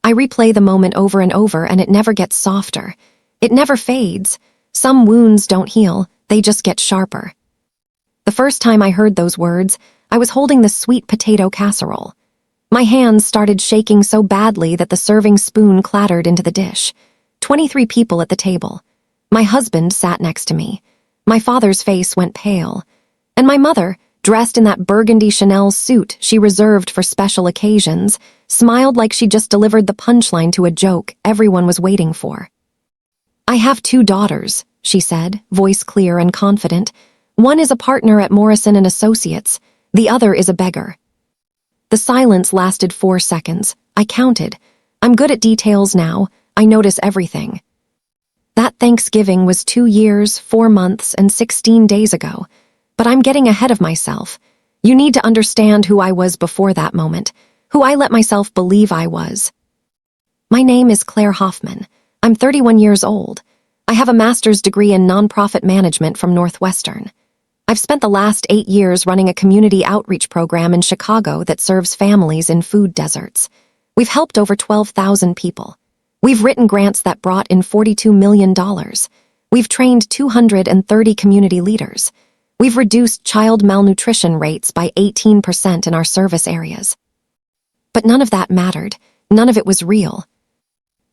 I replay the moment over and over, and it never gets softer. It never fades. Some wounds don't heal, they just get sharper. The first time I heard those words, I was holding the sweet potato casserole. My hands started shaking so badly that the serving spoon clattered into the dish. 23 people at the table. My husband sat next to me. My father's face went pale. And my mother, dressed in that burgundy Chanel suit she reserved for special occasions, smiled like she just delivered the punchline to a joke everyone was waiting for. "I have 2 daughters," she said, voice clear and confident. "One is a partner at Morrison & Associates. The other is a beggar." The silence lasted 4 seconds. I counted. I'm good at details now. I notice everything. That Thanksgiving was 2 years, 4 months, and 16 days ago. But I'm getting ahead of myself. You need to understand who I was before that moment, who I let myself believe I was. My name is Claire Hoffman. I'm 31 years old. I have a master's degree in nonprofit management from Northwestern. I've spent the last 8 years running a community outreach program in Chicago that serves families in food deserts. We've helped over 12,000 people. We've written grants that brought in $42 million. We've trained 230 community leaders. We've reduced child malnutrition rates by 18% in our service areas. But none of that mattered. None of it was real.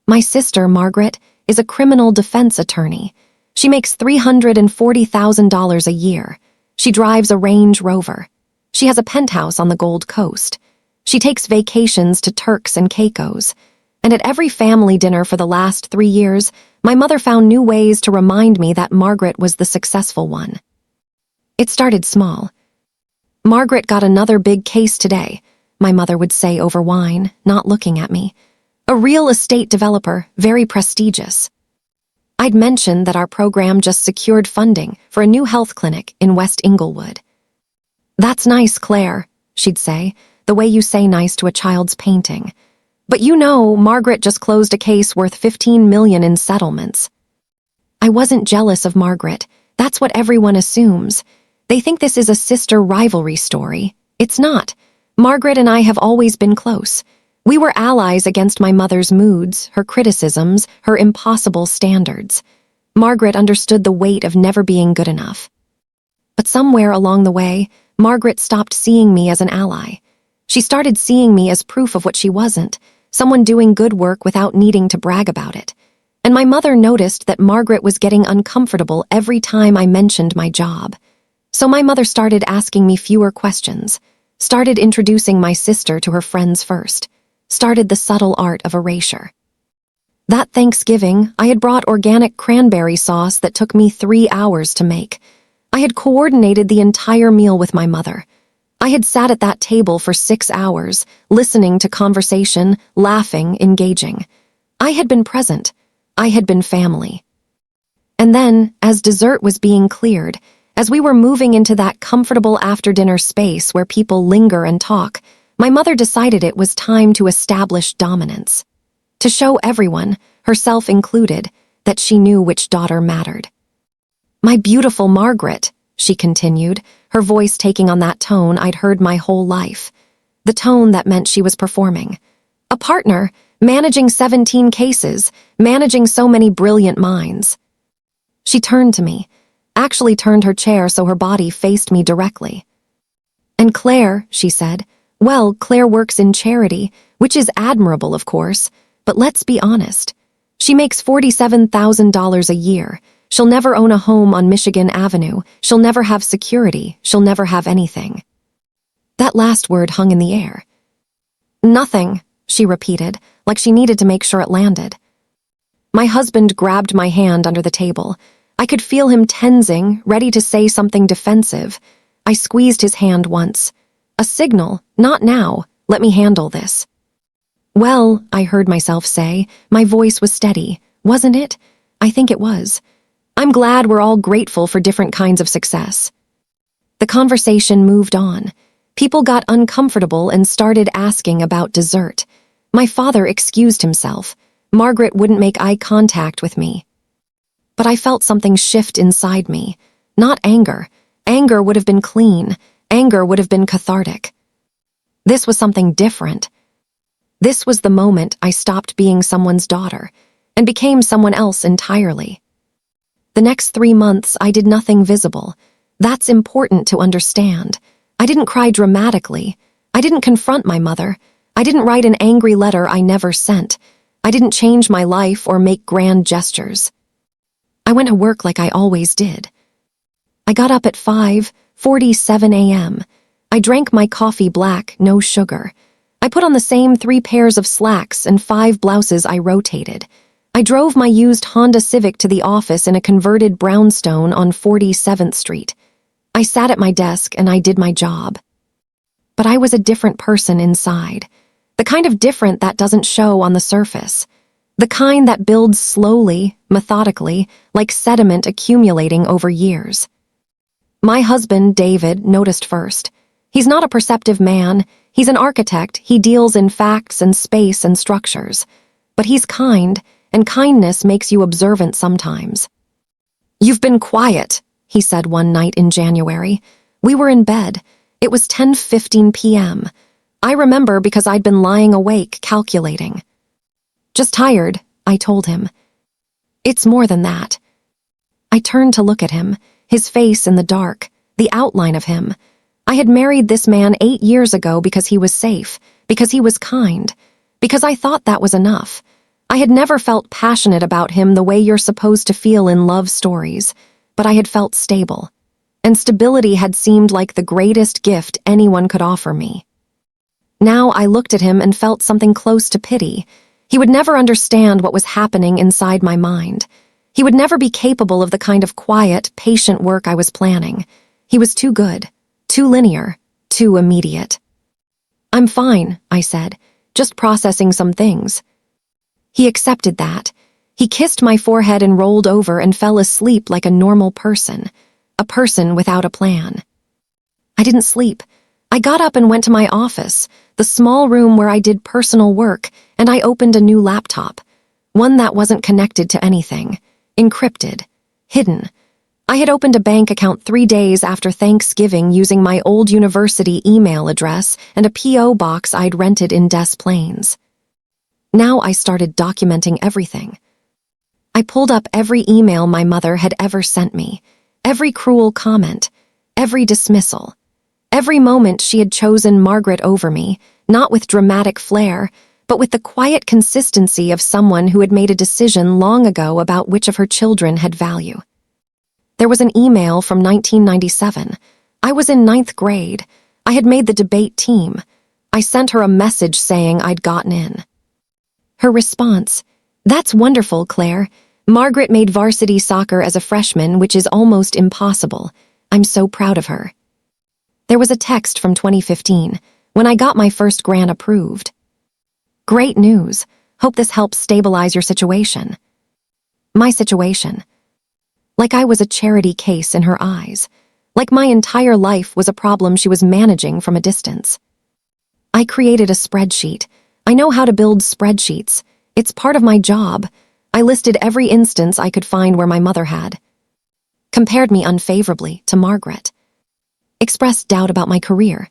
My sister, Margaret, is a criminal defense attorney. She makes $340,000 a year. She drives a Range Rover. She has a penthouse on the Gold Coast. She takes vacations to Turks and Caicos. And at every family dinner for the last 3 years, my mother found new ways to remind me that Margaret was the successful one. It started small. "Margaret got another big case today," my mother would say over wine, not looking at me. "A real estate developer, very prestigious." I'd mentioned that our program just secured funding for a new health clinic in West Inglewood. "That's nice, Claire," she'd say, the way you say nice to a child's painting. "But you know, Margaret just closed a case worth $15 million in settlements." I wasn't jealous of Margaret. That's what everyone assumes. They think this is a sister rivalry story. It's not. Margaret and I have always been close. We were allies against my mother's moods, her criticisms, her impossible standards. Margaret understood the weight of never being good enough. But somewhere along the way, Margaret stopped seeing me as an ally. She started seeing me as proof of what she wasn't, someone doing good work without needing to brag about it. And my mother noticed that Margaret was getting uncomfortable every time I mentioned my job. So my mother started asking me fewer questions, started introducing my sister to her friends first, started the subtle art of erasure. That Thanksgiving, I had brought organic cranberry sauce that took me 3 hours to make. I had coordinated the entire meal with my mother. I had sat at that table for 6 hours, listening to conversation, laughing, engaging. I had been present. I had been family. And then, as dessert was being cleared, as we were moving into that comfortable after-dinner space where people linger and talk, my mother decided it was time to establish dominance. To show everyone, herself included, that she knew which daughter mattered. "My beautiful Margaret," she continued, her voice taking on that tone I'd heard my whole life. The tone that meant she was performing. A partner, managing 17 cases, managing so many brilliant minds. She turned to me, actually turned her chair so her body faced me directly. "And Claire," she said, "well, Claire works in charity, which is admirable, of course, but let's be honest. She makes $47,000 a year. She'll never own a home on Michigan Avenue. She'll never have security. She'll never have anything." That last word hung in the air. "Nothing," she repeated, like she needed to make sure it landed. My husband grabbed my hand under the table. I could feel him tensing, ready to say something defensive. I squeezed his hand once. A signal, not now, let me handle this. "Well," I heard myself say, my voice was steady. Wasn't it? I think it was. "I'm glad we're all grateful for different kinds of success." The conversation moved on. People got uncomfortable and started asking about dessert. My father excused himself. Margaret wouldn't make eye contact with me. But I felt something shift inside me. Not anger. Anger would have been clean. Anger would have been cathartic. This was something different. This was the moment I stopped being someone's daughter and became someone else entirely. The next 3 months, I did nothing visible. That's important to understand. I didn't cry dramatically. I didn't confront my mother. I didn't write an angry letter I never sent. I didn't change my life or make grand gestures. I went to work like I always did. I got up at 5:47 a.m. I drank my coffee black, no sugar. I put on the same 3 pairs of slacks and 5 blouses I rotated. I drove my used Honda Civic to the office in a converted brownstone on 47th Street. I sat at my desk and I did my job. But I was a different person inside. The kind of different that doesn't show on the surface. The kind that builds slowly, methodically, like sediment accumulating over years. My husband, David, noticed first. He's not a perceptive man. He's an architect. He deals in facts and space and structures. But he's kind, and kindness makes you observant sometimes. "You've been quiet," he said one night in January. We were in bed. It was 10:15 p.m. I remember because I'd been lying awake, calculating. "Just tired," I told him. "It's more than that." I turned to look at him, his face in the dark, the outline of him. I had married this man 8 years ago because he was safe, because he was kind, because I thought that was enough. I had never felt passionate about him the way you're supposed to feel in love stories, but I had felt stable. And stability had seemed like the greatest gift anyone could offer me. Now I looked at him and felt something close to pity. He would never understand what was happening inside my mind. He would never be capable of the kind of quiet, patient work I was planning. He was too good, too linear, too immediate. "I'm fine," I said, "just processing some things." He accepted that. He kissed my forehead and rolled over and fell asleep like a normal person, a person without a plan. I didn't sleep. I got up and went to my office, the small room where I did personal work, and I opened a new laptop, one that wasn't connected to anything, encrypted, hidden. I had opened a bank account 3 days after Thanksgiving using my old university email address and a P.O. box I'd rented in Des Plaines. Now I started documenting everything. I pulled up every email my mother had ever sent me, every cruel comment, every dismissal, every moment she had chosen Margaret over me, not with dramatic flair, but with the quiet consistency of someone who had made a decision long ago about which of her children had value. There was an email from 1997. I was in 9th grade. I had made the debate team. I sent her a message saying I'd gotten in. Her response, "That's wonderful, Claire. Margaret made varsity soccer as a freshman, which is almost impossible. I'm so proud of her." There was a text from 2015, when I got my first grant approved. "Great news. Hope this helps stabilize your situation." My situation. Like I was a charity case in her eyes. Like my entire life was a problem she was managing from a distance. I created a spreadsheet. I know how to build spreadsheets. It's part of my job. I listed every instance I could find where my mother had. Compared me unfavorably to Margaret. Expressed doubt about my career.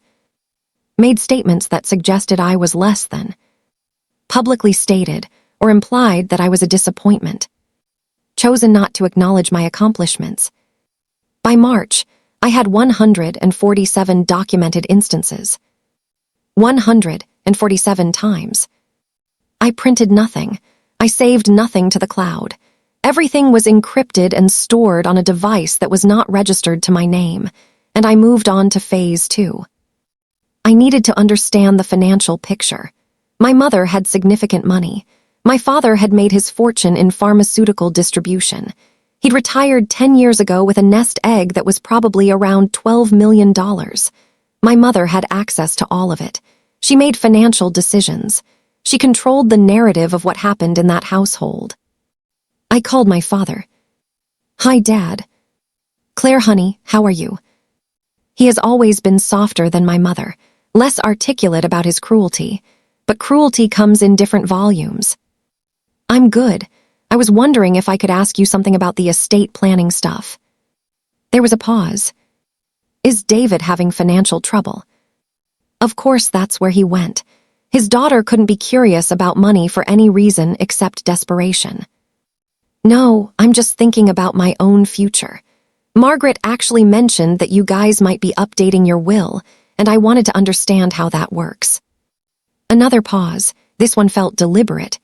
Made statements that suggested I was less than. Publicly stated or implied that I was a disappointment. Chosen not to acknowledge my accomplishments. By March, I had 147 documented instances. 147 times. I printed nothing. I saved nothing to the cloud. Everything was encrypted and stored on a device that was not registered to my name, and I moved on to phase 2. I needed to understand the financial picture. My mother had significant money. My father had made his fortune in pharmaceutical distribution. He'd retired 10 years ago with a nest egg that was probably around $12 million. My mother had access to all of it. She made financial decisions. She controlled the narrative of what happened in that household. I called my father. "Hi, Dad." "Claire, honey, how are you?" He has always been softer than my mother, less articulate about his cruelty, but cruelty comes in different volumes. "I'm good. I was wondering if I could ask you something about the estate planning stuff." There was a pause. Is David having financial trouble? Of course, that's where he went. His daughter couldn't be curious about money for any reason except desperation. No, I'm just thinking about my own future. Margaret actually mentioned that you guys might be updating your will, and I wanted to understand how that works. Another pause. This one felt deliberate.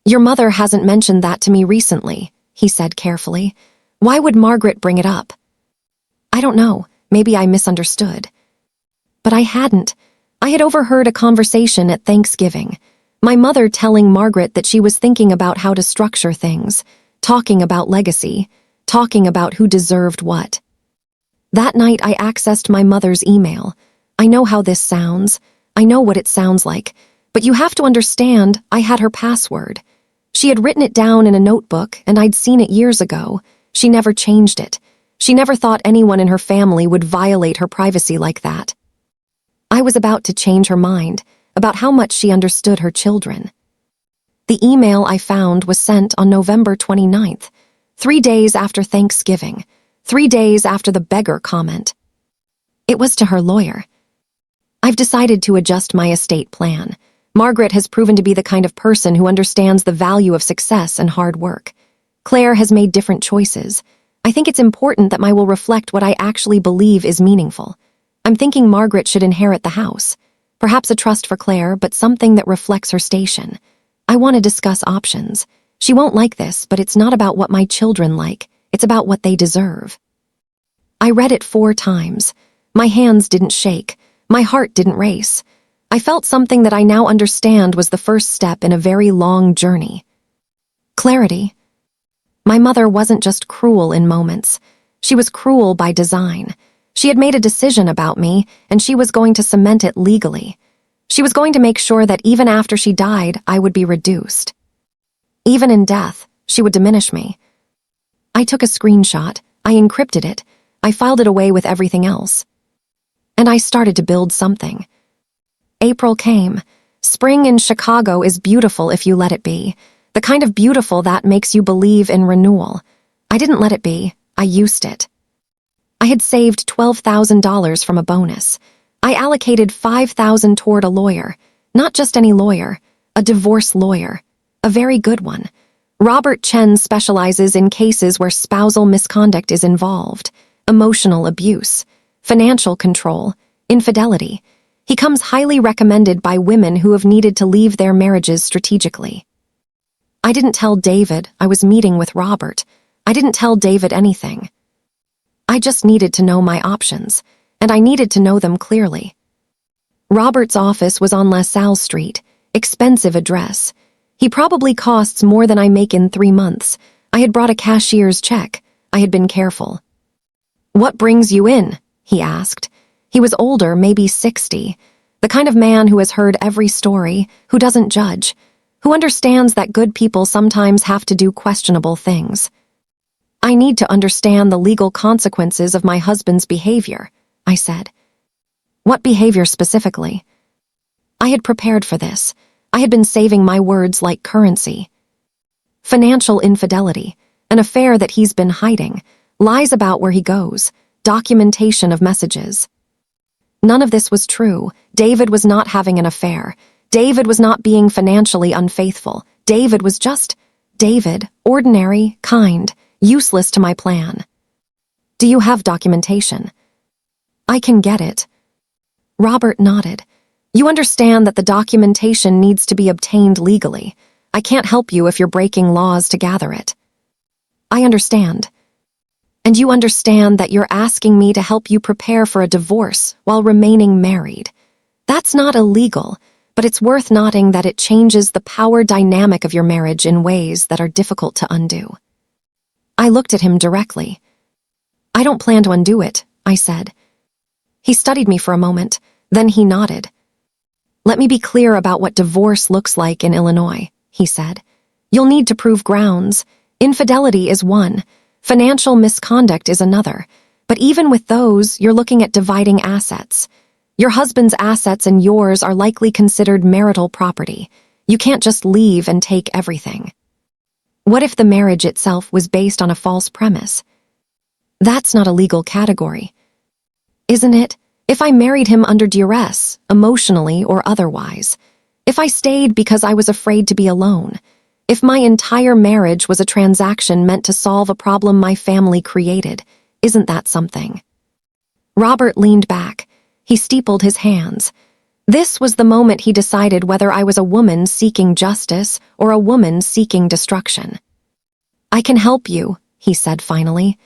Your mother hasn't mentioned that to me recently, he said carefully. Why would Margaret bring it up? I don't know. Maybe I misunderstood. But I hadn't. I had overheard a conversation at Thanksgiving. My mother telling Margaret that she was thinking about how to structure things, talking about legacy, talking about who deserved what. That night I accessed my mother's email. I know how this sounds. I know what it sounds like. But you have to understand, I had her password. She had written it down in a notebook, and I'd seen it years ago. She never changed it. She never thought anyone in her family would violate her privacy like that. I was about to change her mind about how much she understood her children. The email I found was sent on November 29th, 3 days after Thanksgiving, 3 days after the Beggar comment. It was to her lawyer. I've decided to adjust my estate plan. Margaret has proven to be the kind of person who understands the value of success and hard work. Claire has made different choices. I think it's important that my will reflect what I actually believe is meaningful. I'm thinking Margaret should inherit the house. Perhaps a trust for Claire, but something that reflects her station. I want to discuss options. She won't like this, but it's not about what my children like. It's about what they deserve. I read it 4 times. My hands didn't shake. My heart didn't race. I felt something that I now understand was the first step in a very long journey. Clarity. My mother wasn't just cruel in moments. She was cruel by design. She had made a decision about me, and she was going to cement it legally. She was going to make sure that even after she died, I would be reduced. Even in death, she would diminish me. I took a screenshot. I encrypted it. I filed it away with everything else. And I started to build something. April came. Spring in Chicago is beautiful if you let it be. The kind of beautiful that makes you believe in renewal. I didn't let it be. I used it. I had saved $12,000 from a bonus. I allocated $5,000 toward a lawyer. Not just any lawyer. A divorce lawyer. A very good one. Robert Chen specializes in cases where spousal misconduct is involved. Emotional abuse. Financial control. Infidelity. He comes highly recommended by women who have needed to leave their marriages strategically. I didn't tell David I was meeting with Robert. I didn't tell David anything. I just needed to know my options, and I needed to know them clearly. Robert's office was on LaSalle Street, expensive address. He probably costs more than I make in 3 months. I had brought a cashier's check. I had been careful. What brings you in? He asked. He was older, maybe 60. The kind of man who has heard every story, who doesn't judge, who understands that good people sometimes have to do questionable things. I need to understand the legal consequences of my husband's behavior, I said. What behavior specifically? I had prepared for this. I had been saving my words like currency. Financial infidelity, an affair that he's been hiding, lies about where he goes, documentation of messages. None of this was true. David was not having an affair. David was not being financially unfaithful. David was just David, ordinary, kind, useless to my plan. Do you have documentation? I can get it. Robert nodded. You understand that the documentation needs to be obtained legally. I can't help you if you're breaking laws to gather it. I understand. And you understand that you're asking me to help you prepare for a divorce while remaining married. That's not illegal, but it's worth noting that it changes the power dynamic of your marriage in ways that are difficult to undo. I looked at him directly. I don't plan to undo it, I said. He studied me for a moment, then he nodded. Let me be clear about what divorce looks like in Illinois, he said. You'll need to prove grounds. Infidelity is one. Financial misconduct is another. But even with those, you're looking at dividing assets. Your husband's assets and yours are likely considered marital property. You can't just leave and take everything. What if the marriage itself was based on a false premise? That's not a legal category. isn't it? If I married him under duress, emotionally or otherwise. If I stayed because I was afraid to be alone. If my entire marriage was a transaction meant to solve a problem my family created, isn't that something? Robert leaned back. He steepled his hands. This was the moment he decided whether I was a woman seeking justice or a woman seeking destruction. I can help you, he said finally.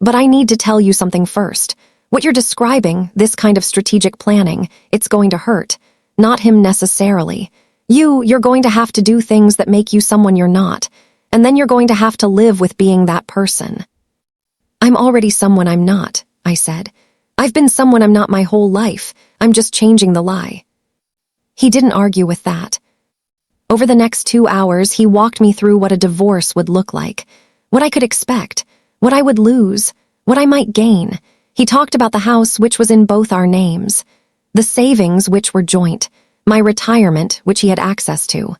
But I need to tell you something first. What you're describing, this kind of strategic planning, it's going to hurt. Not him necessarily. You're going to have to do things that make you someone you're not, and then you're going to have to live with being that person. I'm already someone I'm not, I said. I've been someone I'm not my whole life. I'm just changing the lie. He didn't argue with that. Over the next 2 hours, he walked me through what a divorce would look like, what I could expect, what I would lose, what I might gain. He talked about the house which was in both our names, the savings which were joint, my retirement which he had access to.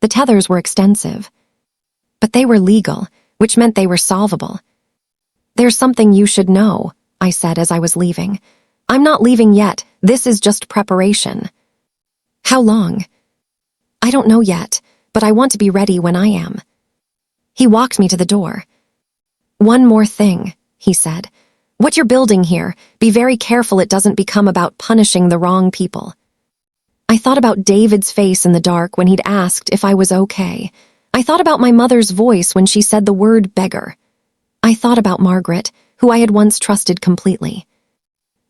The tethers were extensive, but they were legal, which meant they were solvable. There's something you should know, I said as I was leaving. I'm not leaving yet. This is just preparation. How long? I don't know yet, but I want to be ready when I am. He walked me to the door. One more thing, he said. What you're building here, be very careful it doesn't become about punishing the wrong people. I thought about David's face in the dark when he'd asked if I was okay. I thought about my mother's voice when she said the word beggar. I thought about Margaret, who I had once trusted completely.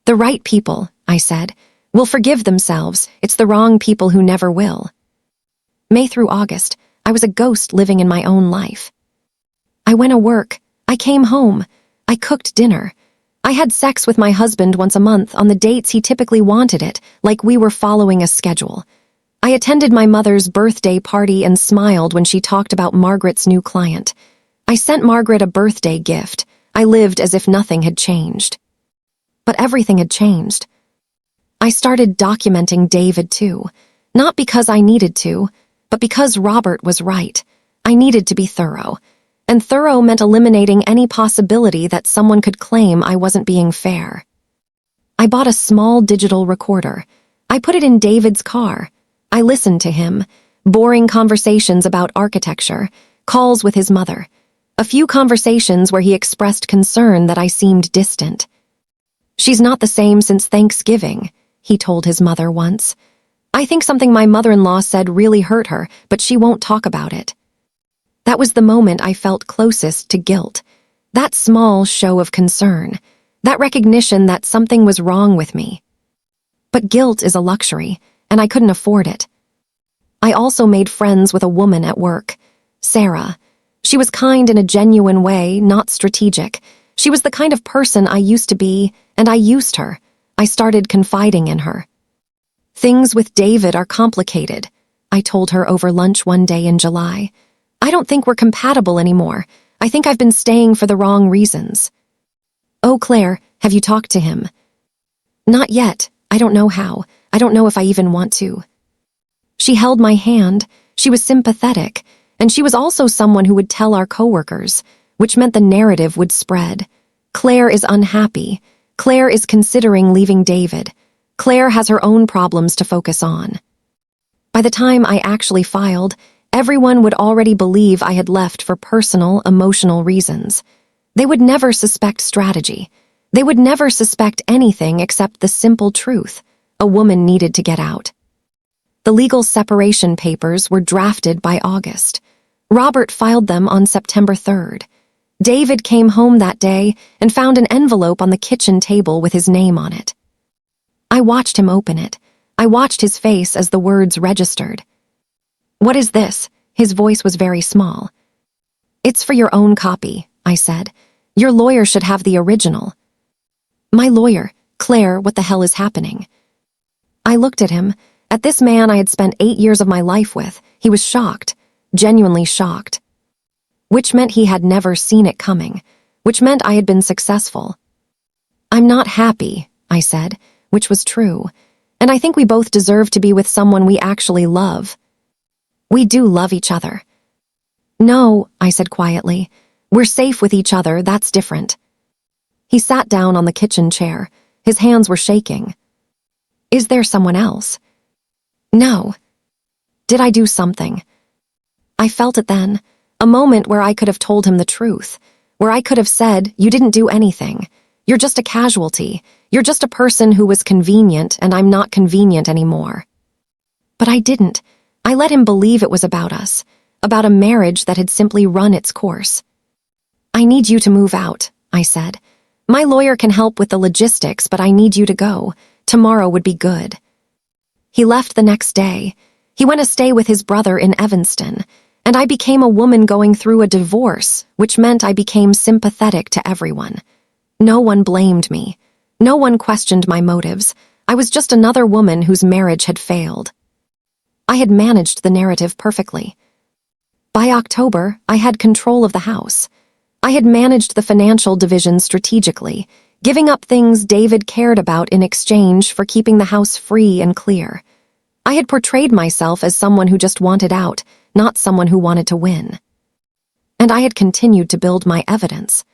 The right people, I said, will forgive themselves. It's the wrong people who never will. May through August, I was a ghost living in my own life. I went to work. I came home. I cooked dinner. I had sex with my husband once a month on the dates he typically wanted it, like we were following a schedule. I attended my mother's birthday party and smiled when she talked about Margaret's new client. I sent Margaret a birthday gift. I lived as if nothing had changed. But everything had changed. I started documenting David too, not because I needed to, but because Robert was right. I needed to be thorough. And thorough meant eliminating any possibility that someone could claim I wasn't being fair. I bought a small digital recorder. I put it in David's car. I listened to him, boring conversations about architecture, calls with his mother, a few conversations where he expressed concern that I seemed distant. She's not the same since Thanksgiving, he told his mother once. I think something my mother-in-law said really hurt her, but she won't talk about it. That was the moment I felt closest to guilt. That small show of concern. That recognition that something was wrong with me. But guilt is a luxury, and I couldn't afford it. I also made friends with a woman at work, Sarah. She was kind in a genuine way, not strategic. She was the kind of person I used to be, and I used her. I started confiding in her. Things with David are complicated, I told her over lunch one day in July. I don't think we're compatible anymore. I think I've been staying for the wrong reasons. Oh, Claire, have you talked to him? Not yet. I don't know how. I don't know if I even want to. She held my hand. She was sympathetic, and she was also someone who would tell our coworkers, which meant the narrative would spread. Claire is unhappy. Claire is considering leaving David. Claire has her own problems to focus on. By the time I actually filed, everyone would already believe I had left for personal, emotional reasons. They would never suspect strategy. They would never suspect anything except the simple truth. A woman needed to get out. The legal separation papers were drafted by August. Robert filed them on September 3rd. David came home that day and found an envelope on the kitchen table with his name on it. I watched him open it. I watched his face as the words registered. What is this? His voice was very small. It's for your own copy, I said. Your lawyer should have the original. My lawyer, Claire, what the hell is happening? I looked at him. At this man I had spent 8 years of my life with. He was shocked, genuinely shocked. Which meant he had never seen it coming, which meant I had been successful. I'm not happy, I said, which was true, and I think we both deserve to be with someone we actually love. We do love each other. No, I said quietly. We're safe with each other, that's different. He sat down on the kitchen chair. His hands were shaking. Is there someone else? No. Did I do something? I felt it then, a moment where I could have told him the truth, where I could have said, you didn't do anything. You're just a casualty. You're just a person who was convenient, and I'm not convenient anymore. But I didn't. I let him believe it was about us, about a marriage that had simply run its course. I need you to move out, I said. My lawyer can help with the logistics, but I need you to go. Tomorrow would be good. He left the next day. He went to stay with his brother in Evanston, and I became a woman going through a divorce, which meant I became sympathetic to everyone. No one blamed me. No one questioned my motives. I was just another woman whose marriage had failed. I had managed the narrative perfectly. By October, I had control of the house. I had managed the financial division strategically, giving up things David cared about in exchange for keeping the house free and clear. I had portrayed myself as someone who just wanted out, not someone who wanted to win. And I had continued to build my evidence.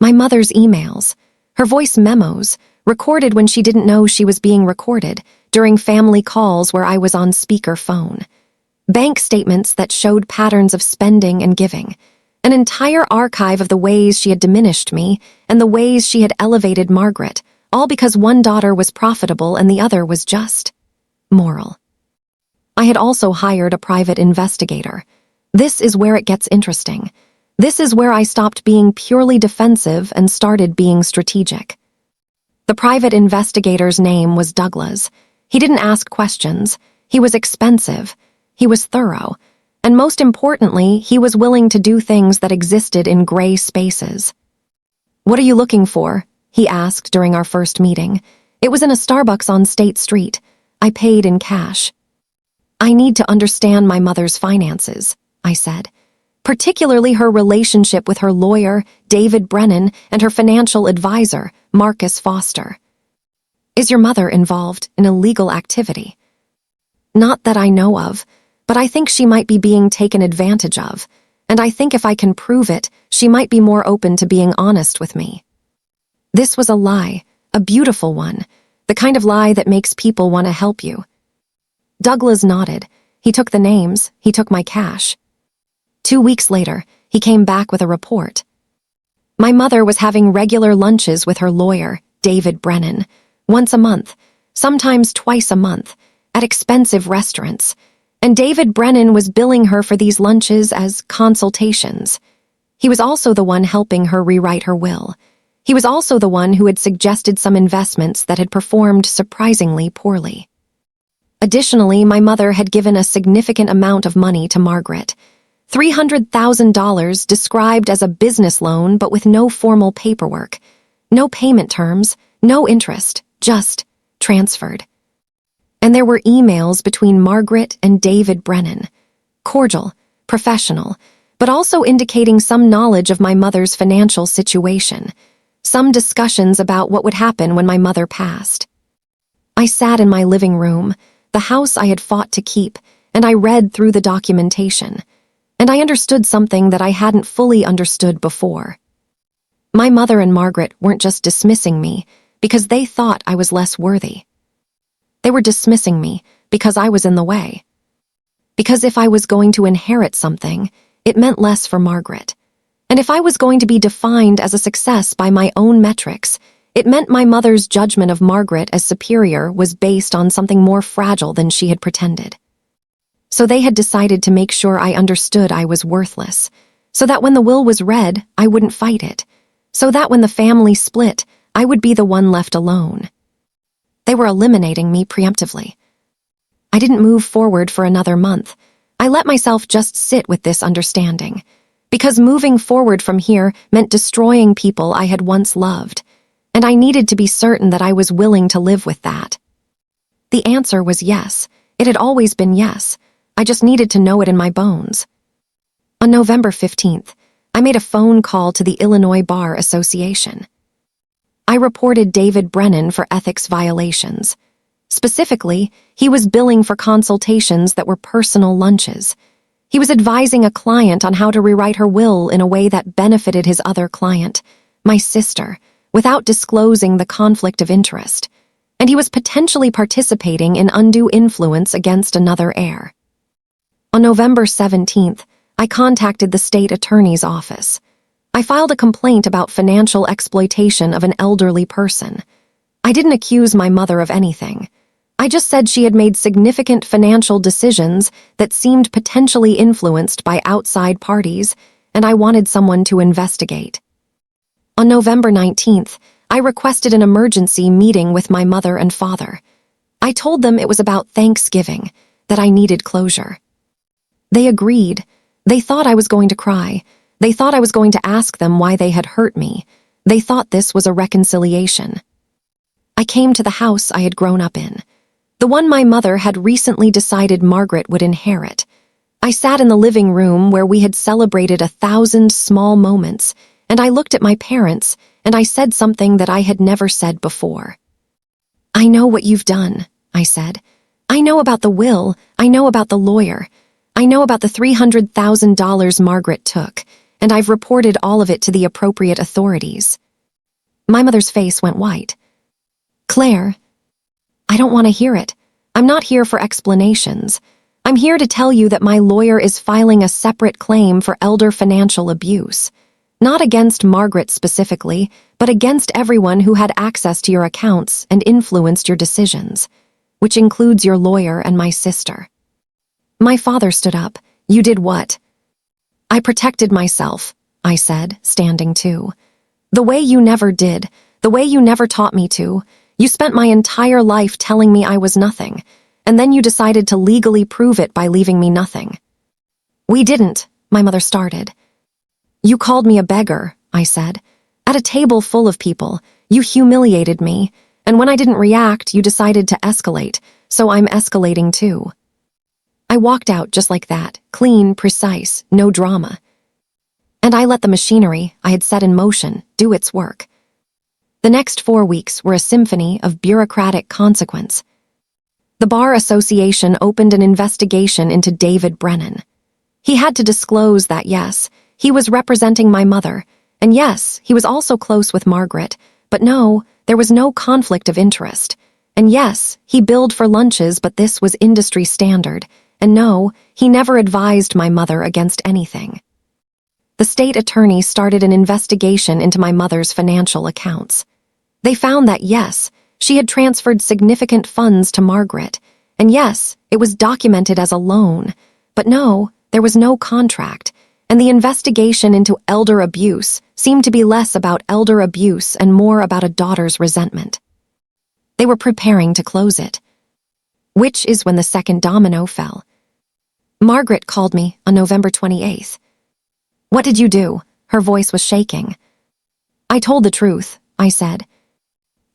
My mother's emails, her voice memos, recorded when she didn't know she was being recorded, during family calls where I was on speaker phone. Bank statements that showed patterns of spending and giving. An entire archive of the ways she had diminished me and the ways she had elevated Margaret, all because one daughter was profitable and the other was just moral. I had also hired a private investigator. This is where it gets interesting. This is where I stopped being purely defensive and started being strategic. The private investigator's name was Douglas. He didn't ask questions. He was expensive. He was thorough. And most importantly, he was willing to do things that existed in gray spaces. What are you looking for? He asked during our first meeting. It was in a Starbucks on State Street. I paid in cash. I need to understand my mother's finances, I said. Particularly her relationship with her lawyer, David Brennan, and her financial advisor, Marcus Foster. Is your mother involved in illegal activity? Not that I know of, but I think she might be being taken advantage of, and I think if I can prove it, she might be more open to being honest with me. This was a lie, a beautiful one, the kind of lie that makes people want to help you. Douglas nodded. He took the names, he took my cash. 2 weeks later, he came back with a report. My mother was having regular lunches with her lawyer, David Brennan, once a month, sometimes twice a month, at expensive restaurants, and David Brennan was billing her for these lunches as consultations. He was also the one helping her rewrite her will. He was also the one who had suggested some investments that had performed surprisingly poorly. Additionally, my mother had given a significant amount of money to Margaret, $300,000 described as a business loan but with no formal paperwork, no payment terms, no interest, just transferred. And there were emails between Margaret and David Brennan, cordial, professional, but also indicating some knowledge of my mother's financial situation, some discussions about what would happen when my mother passed. I sat in my living room, the house I had fought to keep, and I read through the documentation. And I understood something that I hadn't fully understood before. My mother and Margaret weren't just dismissing me because they thought I was less worthy. They were dismissing me because I was in the way. Because if I was going to inherit something, it meant less for Margaret. And if I was going to be defined as a success by my own metrics, it meant my mother's judgment of Margaret as superior was based on something more fragile than she had pretended. So they had decided to make sure I understood I was worthless, so that when the will was read, I wouldn't fight it, so that when the family split, I would be the one left alone. They were eliminating me preemptively. I didn't move forward for another month. I let myself just sit with this understanding, because moving forward from here meant destroying people I had once loved, and I needed to be certain that I was willing to live with that. The answer was yes. It had always been yes. I just needed to know it in my bones. On November 15th, I made a phone call to the Illinois Bar Association. I reported David Brennan for ethics violations. Specifically, he was billing for consultations that were personal lunches. He was advising a client on how to rewrite her will in a way that benefited his other client, my sister, without disclosing the conflict of interest, and he was potentially participating in undue influence against another heir. On November 17th, I contacted the state attorney's office. I filed a complaint about financial exploitation of an elderly person. I didn't accuse my mother of anything. I just said she had made significant financial decisions that seemed potentially influenced by outside parties, and I wanted someone to investigate. On November 19th, I requested an emergency meeting with my mother and father. I told them it was about Thanksgiving, that I needed closure. They agreed. They thought I was going to cry. They thought I was going to ask them why they had hurt me. They thought this was a reconciliation. I came to the house I had grown up in, the one my mother had recently decided Margaret would inherit. I sat in the living room where we had celebrated 1,000 small moments, and I looked at my parents, and I said something that I had never said before. "I know what you've done," I said. "I know about the will, I know about the lawyer, I know about the $300,000 Margaret took, and I've reported all of it to the appropriate authorities." My mother's face went white. "Claire, I don't want to hear it. I'm not here for explanations. I'm here to tell you that my lawyer is filing a separate claim for elder financial abuse. Not against Margaret specifically, but against everyone who had access to your accounts and influenced your decisions, which includes your lawyer and my sister." My father stood up. "You did what?" "I protected myself," I said, standing too. "The way you never did, the way you never taught me to. You spent my entire life telling me I was nothing, and then you decided to legally prove it by leaving me nothing." "We didn't," my mother started. "You called me a beggar," I said. "At a table full of people, you humiliated me, and when I didn't react, you decided to escalate, so I'm escalating too." I walked out just like that, clean, precise, no drama. And I let the machinery I had set in motion do its work. The next 4 weeks were a symphony of bureaucratic consequence. The Bar Association opened an investigation into David Brennan. He had to disclose that, yes, he was representing my mother, and yes, he was also close with Margaret, but no, there was no conflict of interest. And yes, he billed for lunches, but this was industry standard. And no, he never advised my mother against anything. The state attorney started an investigation into my mother's financial accounts. They found that, yes, she had transferred significant funds to Margaret, and yes, it was documented as a loan, but no, there was no contract, and the investigation into elder abuse seemed to be less about elder abuse and more about a daughter's resentment. They were preparing to close it. Which is when the second domino fell. Margaret called me on November 28th. "What did you do?" Her voice was shaking. "I told the truth," I said.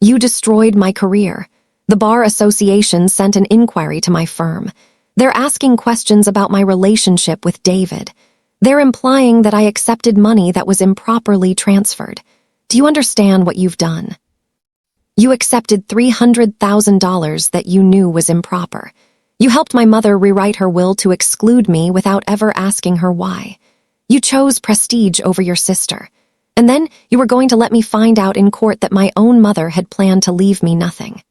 "You destroyed my career. The Bar Association sent an inquiry to my firm. They're asking questions about my relationship with David. They're implying that I accepted money that was improperly transferred. Do you understand what you've done? You accepted $300,000 that you knew was improper. You helped my mother rewrite her will to exclude me without ever asking her why. You chose prestige over your sister. And then you were going to let me find out in court that my own mother had planned to leave me nothing."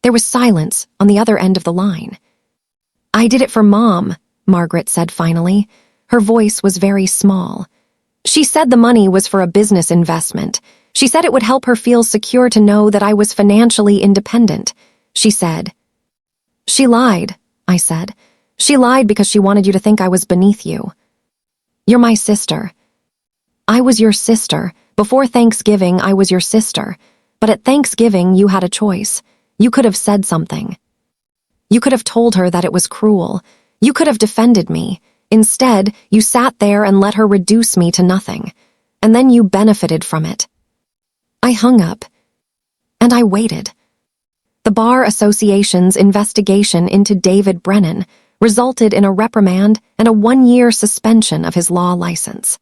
There was silence on the other end of the line. "I did it for Mom," Margaret said finally. Her voice was very small. "She said the money was for a business investment. She said it would help her feel secure to know that I was financially independent. She said." "She lied," I said. "She lied because she wanted you to think I was beneath you. You're my sister." "I was your sister. Before Thanksgiving, I was your sister. But at Thanksgiving, you had a choice. You could have said something. You could have told her that it was cruel. You could have defended me. Instead, you sat there and let her reduce me to nothing. And then you benefited from it." I hung up. And I waited. The Bar Association's investigation into David Brennan resulted in a reprimand and a 1-year suspension of his law license.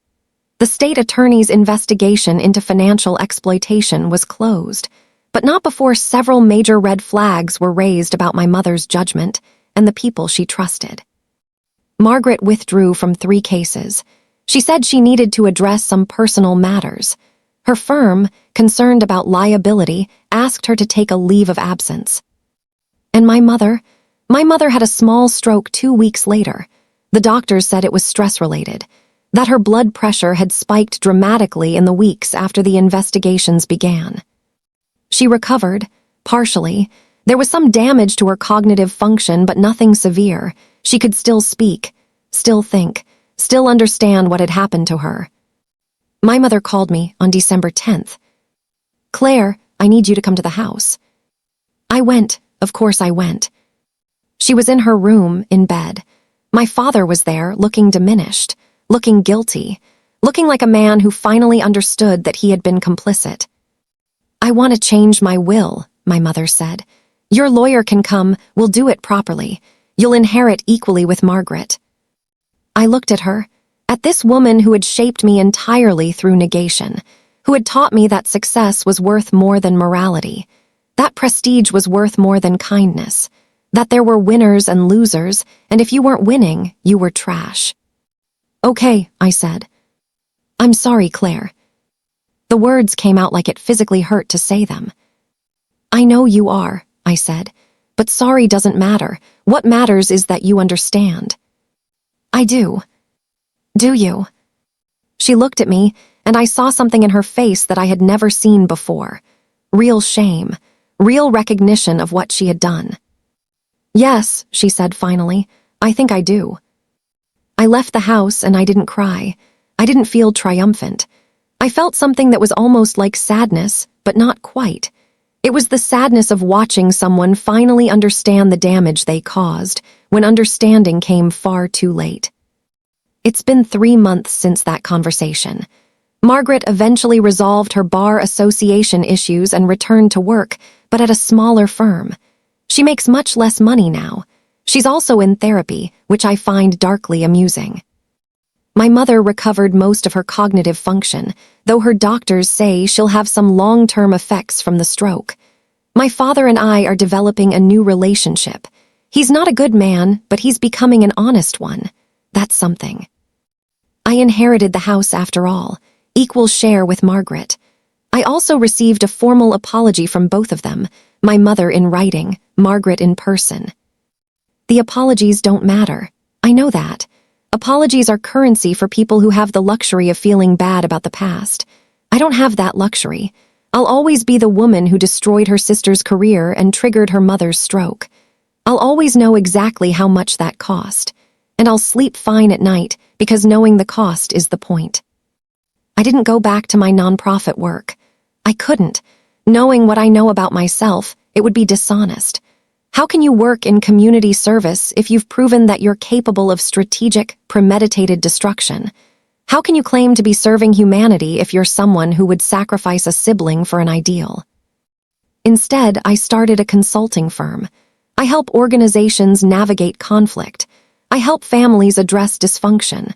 The state attorney's investigation into financial exploitation was closed, but not before several major red flags were raised about my mother's judgment and the people she trusted. Margaret withdrew from 3 cases. She said she needed to address some personal matters. Her firm, concerned about liability, asked her to take a leave of absence. And my mother had a small stroke 2 weeks later. The doctors said it was stress-related, that her blood pressure had spiked dramatically in the weeks after the investigations began. She recovered, partially. There was some damage to her cognitive function, but nothing severe. She could still speak, still think, still understand what had happened to her. My mother called me on December 10th. "Claire, I need you to come to the house." I went. Of course I went. She was in her room, in bed. My father was there, looking diminished, looking guilty, looking like a man who finally understood that he had been complicit. "I want to change my will," my mother said. "Your lawyer can come, we'll do it properly. You'll inherit equally with Margaret." I looked at her, at this woman who had shaped me entirely through negation, who had taught me that success was worth more than morality, that prestige was worth more than kindness, that there were winners and losers, and if you weren't winning, you were trash. "Okay," I said. "I'm sorry, Claire." The words came out like it physically hurt to say them. "I know you are," I said, "but sorry doesn't matter. What matters is that you understand." "I do." "Do you?" She looked at me, and I saw something in her face that I had never seen before. Real shame, real recognition of what she had done. "Yes," she said finally, "I think I do." I left the house and I didn't cry. I didn't feel triumphant. I felt something that was almost like sadness, but not quite. It was the sadness of watching someone finally understand the damage they caused, when understanding came far too late. It's been 3 months since that conversation. Margaret eventually resolved her bar association issues and returned to work, but at a smaller firm. She makes much less money now. She's also in therapy, which I find darkly amusing. My mother recovered most of her cognitive function, though her doctors say she'll have some long-term effects from the stroke. My father and I are developing a new relationship. He's not a good man, but he's becoming an honest one. That's something. I inherited the house after all, equal share with Margaret. I also received a formal apology from both of them, my mother in writing, Margaret in person. The apologies don't matter. I know that. Apologies are currency for people who have the luxury of feeling bad about the past. I don't have that luxury. I'll always be the woman who destroyed her sister's career and triggered her mother's stroke. I'll always know exactly how much that cost. And I'll sleep fine at night because knowing the cost is the point. I didn't go back to my nonprofit work. I couldn't. Knowing what I know about myself, it would be dishonest. How can you work in community service if you've proven that you're capable of strategic, premeditated destruction? How can you claim to be serving humanity if you're someone who would sacrifice a sibling for an ideal? Instead, I started a consulting firm. I help organizations navigate conflict. I help families address dysfunction.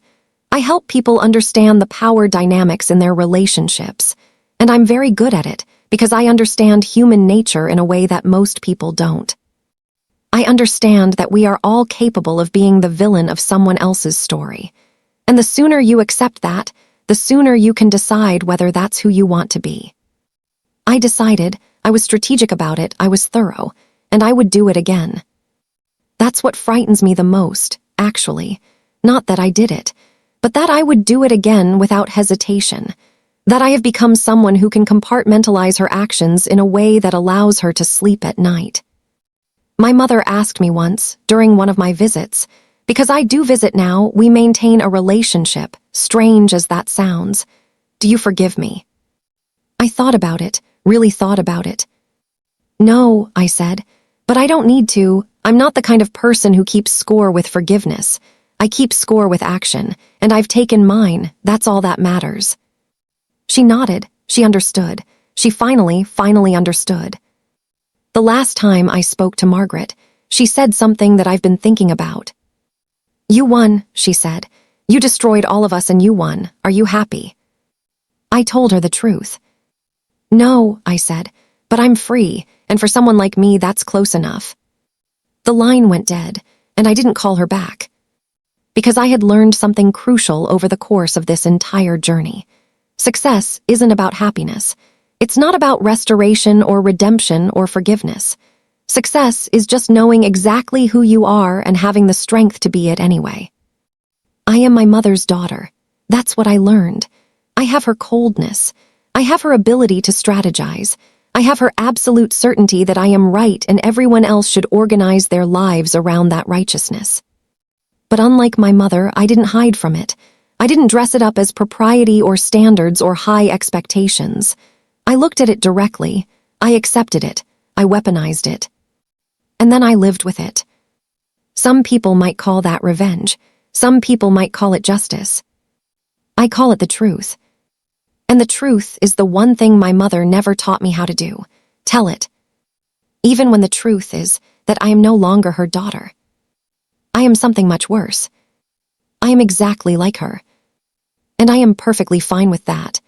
I help people understand the power dynamics in their relationships. And I'm very good at it because I understand human nature in a way that most people don't. I understand that we are all capable of being the villain of someone else's story. And the sooner you accept that, the sooner you can decide whether that's who you want to be. I decided, I was strategic about it, I was thorough, and I would do it again. That's what frightens me the most, actually. Not that I did it, but that I would do it again without hesitation. That I have become someone who can compartmentalize her actions in a way that allows her to sleep at night. My mother asked me once, during one of my visits, because I do visit now, we maintain a relationship, strange as that sounds. Do you forgive me? I thought about it, really thought about it. No, I said, but I don't need to. I'm not the kind of person who keeps score with forgiveness. I keep score with action, and I've taken mine, that's all that matters. She nodded, she understood. She finally understood. The last time I spoke to Margaret, she said something that I've been thinking about. You won, she said. You destroyed all of us and you won. Are you happy? I told her the truth. No, I said, but I'm free, and for someone like me that's close enough. The line went dead, and I didn't call her back. Because I had learned something crucial over the course of this entire journey. Success isn't about happiness. It's not about restoration or redemption or forgiveness. Success is just knowing exactly who you are and having the strength to be it anyway. I am my mother's daughter. That's what I learned. I have her coldness. I have her ability to strategize. I have her absolute certainty that I am right and everyone else should organize their lives around that righteousness. But unlike my mother, I didn't hide from it. I didn't dress it up as propriety or standards or high expectations. I looked at it directly. I accepted it. I weaponized it. And then I lived with it. Some people might call that revenge. Some people might call it justice. I call it the truth. And the truth is the one thing my mother never taught me how to do. Tell it. Even when the truth is that I am no longer her daughter. I am something much worse. I am exactly like her. And I am perfectly fine with that.